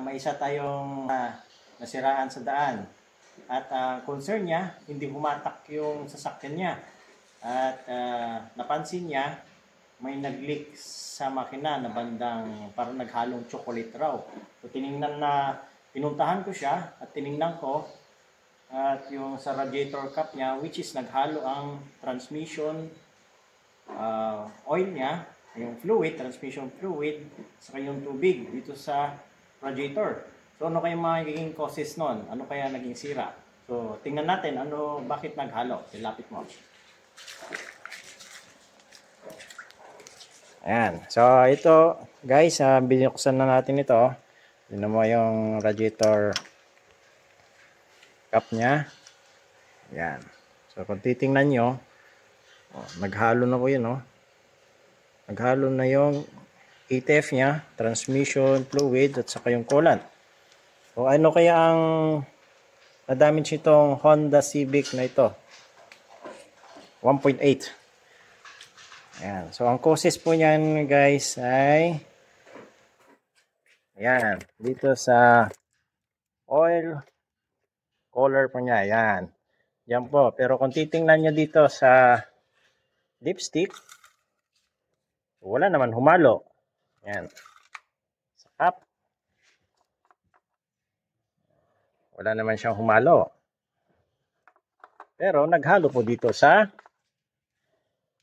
may isa tayong nasiraan sa daan. At concern niya, hindi humatak yung sasakyan niya. At napansin niya, may nag-leak sa makina na bandang parang naghalong chocolate raw. So pinuntahan ko siya at tiningnan ko at yung sa radiator cap niya, which is naghalo ang transmission oil niya, yung fluid, transmission fluid, saka yung tubig dito sa radiator. So ano kaya magiging causes nun? Ano kaya naging sira? So tingnan natin bakit naghalo. Lapit mo. Ayan. So ito guys, binuksan na natin ito. Tingnan mo yung radiator cap niya. Ayan. So kung titingnan nyo, naghalo na po yun. Naghalo na yung ATF niya, transmission fluid at saka yung coolant. So ano kaya ang na-damage itong Honda Civic na ito? 1.8. Ayan. So ang causes po niyan guys ay ayan, dito sa oil color po niya. Ayan. Yan po. Pero kung titingnan nyo dito sa dipstick, wala naman humalo. Ayan. Sa cap, wala naman siyang humalo. Pero naghalo po dito sa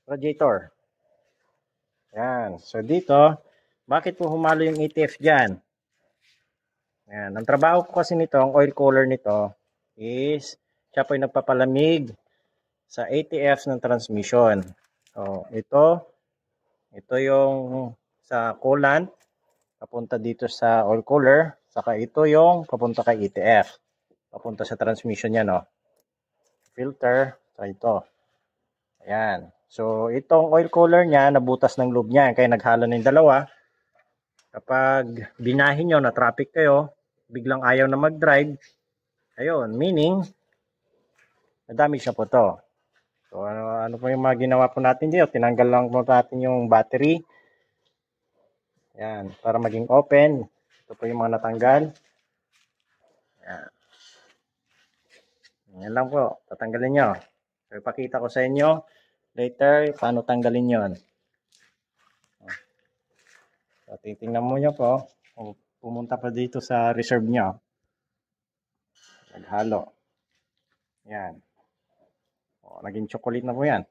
radiator. Ayan. So dito, bakit po humalo yung ATF dyan? Ayan. Ang trabaho ko kasi nito, ang oil cooler nito, is siya po yung nagpapalamig sa ATF ng transmission. So ito yung sa coolant papunta dito sa oil cooler, saka ito yung papunta kay ATF, papunta sa transmission niya, filter, so ito. Ayan. So itong oil cooler niya nabutas ng loob niya, kaya naghalo ng dalawa. Kapag binahin nyo na traffic kayo, biglang ayaw na mag-drive, ayun, meaning na-damage na po to. So ano po yung mga ginawa po natin dito? Tinanggal lang po natin yung battery. Ayan, para maging open. Ito po yung mga natanggal. Ayan. Yan lang po, tatanggalin nyo. So ipakita ko sa inyo later paano tanggalin yon. So titingnan mo nyo po, kung pumunta pa dito sa reserve nyo. Naghalo. Yan. Naging chocolate na po yan.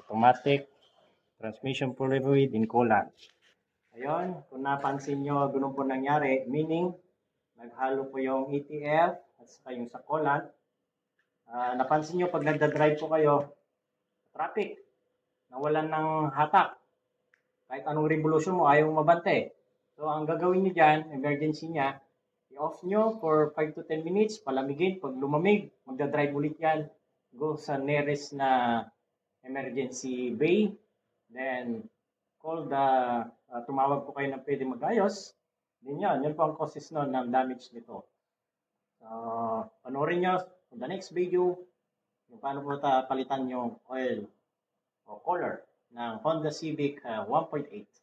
Automatic transmission fluid in coolant. Ayun, kung napansin nyo, ganun po nangyari, meaning naghalo po yung ATF at saka yung sa coolant. Napansin nyo pag nagda-drive po kayo, traffic, nawalan ng hatak. Kahit anong revolution mo, ayaw mabante. So, ang gagawin nyo dyan, emergency niya, i-off nyo for 5 to 10 minutes, palamigin. Pag lumamig, magdadrive ulit yan. Go sa nearest na emergency bay. Then, call tumawag po kayo ng pwede mag-ayos. Then yun po ang causes nun ng damage nito. Panoorin nyo on the next video kung paano po palitan yung oil o color ng Honda Civic 1.8.